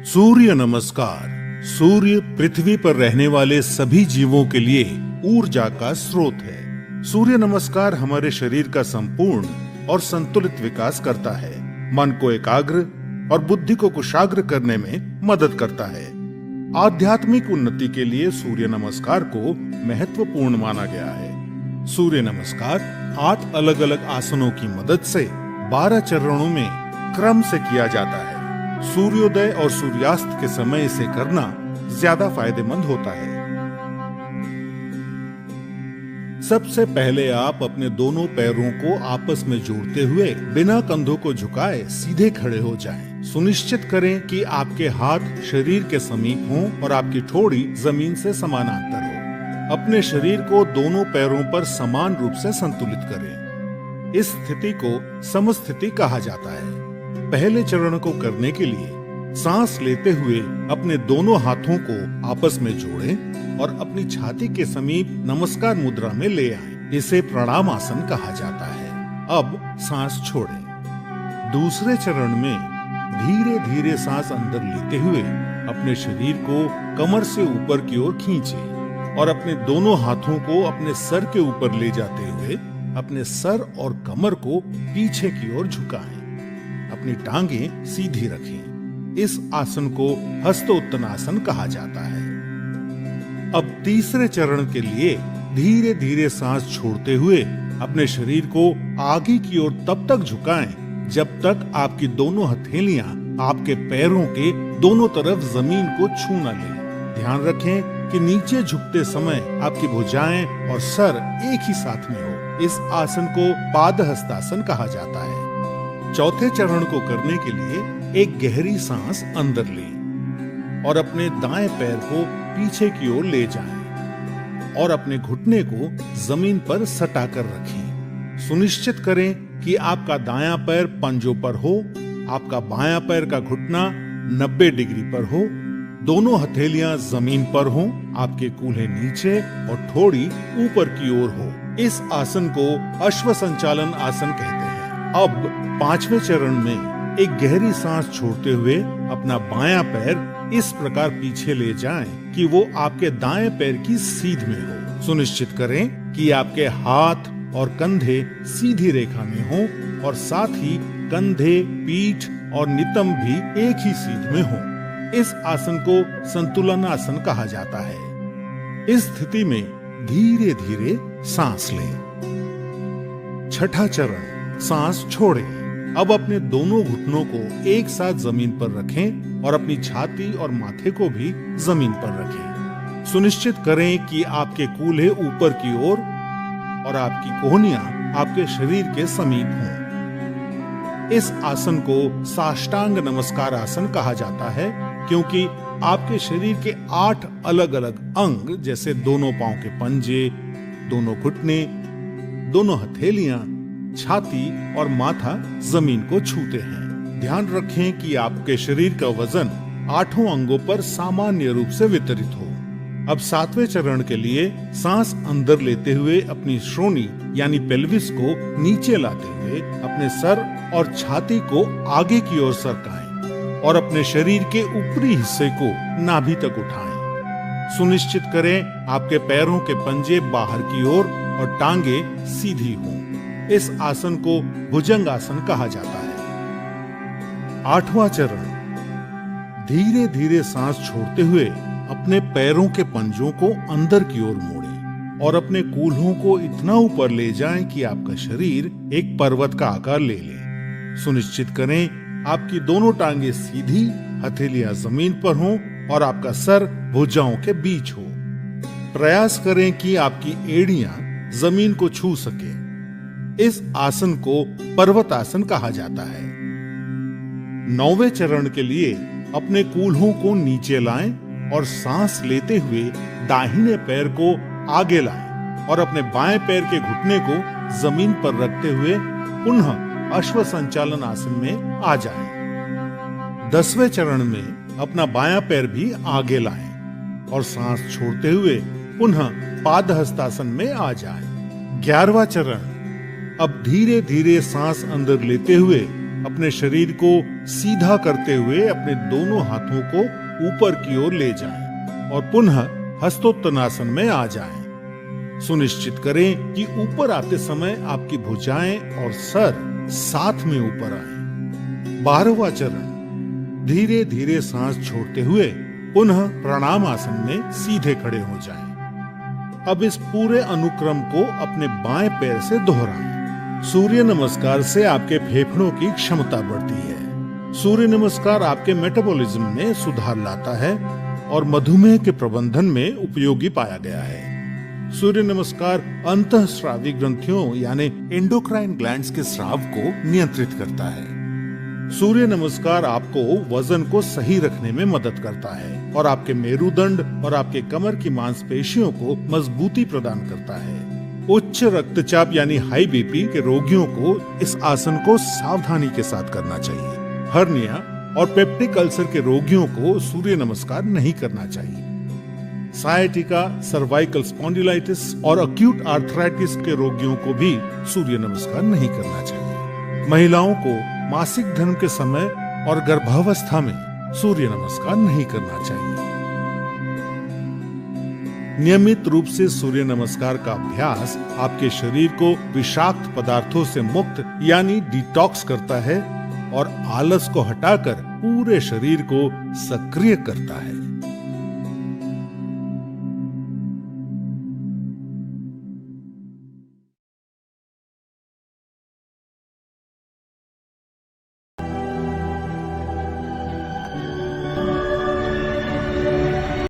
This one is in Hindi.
सूर्य नमस्कार। सूर्य पृथ्वी पर रहने वाले सभी जीवों के लिए ऊर्जा का स्रोत है। सूर्य नमस्कार हमारे शरीर का संपूर्ण और संतुलित विकास करता है, मन को एकाग्र और बुद्धि को कुशाग्र करने में मदद करता है। आध्यात्मिक उन्नति के लिए सूर्य नमस्कार को महत्वपूर्ण माना गया है। सूर्य नमस्कार 8 अलग अलग आसनों की मदद से 12 चरणों में क्रम से किया जाता है। सूर्योदय और सूर्यास्त के समय इसे करना ज्यादा फायदेमंद होता है। सबसे पहले आप अपने दोनों पैरों को आपस में जोड़ते हुए बिना कंधों को झुकाए सीधे खड़े हो जाएं। सुनिश्चित करें कि आपके हाथ शरीर के समीप हों और आपकी ठोड़ी जमीन से समानांतर हो। अपने शरीर को दोनों पैरों पर समान रूप से संतुलित करें। इस स्थिति को समस्थिति कहा जाता है। पहले चरण को करने के लिए सांस लेते हुए अपने दोनों हाथों को आपस में जोड़ें और अपनी छाती के समीप नमस्कार मुद्रा में ले आएं। इसे प्रणाम आसन कहा जाता है। अब सांस छोड़ें। दूसरे चरण में धीरे धीरे सांस अंदर लेते हुए अपने शरीर को कमर से ऊपर की ओर खींचें और अपने दोनों हाथों को अपने सर के ऊपर ले जाते हुए अपने सर और कमर को पीछे की ओर झुकाएं। अपनी टांगें सीधी रखें। इस आसन को हस्तोत्तनासन कहा जाता है। अब तीसरे चरण के लिए धीरे धीरे सांस छोड़ते हुए अपने शरीर को आगे की ओर तब तक झुकाएं जब तक आपकी दोनों हथेलियां आपके पैरों के दोनों तरफ जमीन को छू न लें। ध्यान रखें कि नीचे झुकते समय आपकी भुजाएं और सर एक ही साथ में हो। इस आसन को पादहस्तासन कहा जाता है। चौथे चरण को करने के लिए एक गहरी सांस अंदर लें और अपने दाएं पैर को पीछे की ओर ले जाएं और अपने घुटने को जमीन पर सटा कर रखें। सुनिश्चित करें कि आपका दायां पैर पंजों पर हो, आपका बायां पैर का घुटना 90 डिग्री पर हो, दोनों हथेलियां जमीन पर हों, आपके कूल्हे नीचे और ठोड़ी ऊपर की ओर हो। इस आसन को अश्व संचालन आसन कहते हैं। अब पांचवें चरण में एक गहरी सांस छोड़ते हुए अपना बायां पैर इस प्रकार पीछे ले जाएं कि वो आपके दाएं पैर की सीध में हो। सुनिश्चित करें कि आपके हाथ और कंधे सीधी रेखा में हों और साथ ही कंधे, पीठ और नितंब भी एक ही सीध में हों। इस आसन को संतुलन आसन कहा जाता है। इस स्थिति में धीरे धीरे सांस लें। छठा चरण, सांस छोड़ें। अब अपने दोनों घुटनों को एक साथ जमीन पर रखें और अपनी छाती और माथे को भी जमीन पर रखें। सुनिश्चित करें कि आपके कूल्हे ऊपर की ओर और आपकी कोहनियां आपके शरीर के समीप हों। इस आसन को साष्टांग नमस्कार आसन कहा जाता है क्योंकि आपके शरीर के 8 अलग अलग अंग जैसे दोनों पांव के पंजे, दोनों घुटने, दोनों हथेलियां, छाती और माथा जमीन को छूते हैं। ध्यान रखें कि आपके शरीर का वजन 8 अंगों पर सामान्य रूप से वितरित हो। अब 7वें चरण के लिए सांस अंदर लेते हुए अपनी श्रोणी यानी पेल्विस को नीचे लाते हुए अपने सर और छाती को आगे की ओर सरकाएं और अपने शरीर के ऊपरी हिस्से को नाभि तक उठाएं। सुनिश्चित करें आपके पैरों के पंजे बाहर की ओर और टांगे सीधी हों। इस आसन को भुजंग आसन कहा जाता है। 8वां चरण, धीरे धीरे सांस छोड़ते हुए अपने पैरों के पंजों को अंदर की ओर मोड़ें और अपने कूल्हों को इतना ऊपर ले जाएं कि आपका शरीर एक पर्वत का आकार ले ले। सुनिश्चित करें आपकी दोनों टांगे सीधी, हथेलियां जमीन पर हों और आपका सर भुजाओं के बीच हो। प्रयास करें कि आपकी एड़ियां जमीन को छू सके। इस आसन को पर्वत आसन कहा जाता है। 9वें चरण के लिए अपने कूल्हों को नीचे लाएं और सांस लेते हुए दाहिने पैर को आगे लाएं और अपने बाएं पैर के घुटने को जमीन पर रखते हुए पुनः अश्व संचालन आसन में आ जाएं। 10वें चरण में अपना बायां पैर भी आगे लाएं और सांस छोड़ते हुए पुनः पादहस्तासन में आ जाएं। 11वां चरण, अब धीरे धीरे सांस अंदर लेते हुए अपने शरीर को सीधा करते हुए अपने दोनों हाथों को ऊपर की ओर ले जाएं और पुनः हस्तोत्तनासन में आ जाएं। सुनिश्चित करें कि ऊपर आते समय आपकी भुजाएं और सर साथ में ऊपर आए। 12वां चरण, धीरे धीरे सांस छोड़ते हुए पुनः प्रणाम आसन में सीधे खड़े हो जाएं। अब इस पूरे अनुक्रम को अपने बाएं पैर से दोहराएं। सूर्य नमस्कार से आपके फेफड़ों की क्षमता बढ़ती है। सूर्य नमस्कार आपके मेटाबॉलिज्म में सुधार लाता है और मधुमेह के प्रबंधन में उपयोगी पाया गया है। सूर्य नमस्कार अंतःस्रावी ग्रंथियों यानी एंडोक्राइन ग्लैंड्स के स्राव को नियंत्रित करता है। सूर्य नमस्कार आपको वजन को सही रखने में मदद करता है और आपके मेरुदंड और आपके कमर की मांसपेशियों को मजबूती प्रदान करता है। उच्च रक्तचाप यानी हाई बीपी के रोगियों को इस आसन को सावधानी के साथ करना चाहिए। हर्निया और पेप्टिक अल्सर के रोगियों को सूर्य नमस्कार नहीं करना चाहिए। सायटिका, सर्वाइकल स्पॉन्डिलाइटिस और अक्यूट आर्थराइटिस के रोगियों को भी सूर्य नमस्कार नहीं करना चाहिए। महिलाओं को मासिक धर्म के समय और गर्भावस्था में सूर्य नमस्कार नहीं करना चाहिए। नियमित रूप से सूर्य नमस्कार का अभ्यास आपके शरीर को विषाक्त पदार्थों से मुक्त यानी डिटॉक्स करता है और आलस को हटाकर पूरे शरीर को सक्रिय करता है।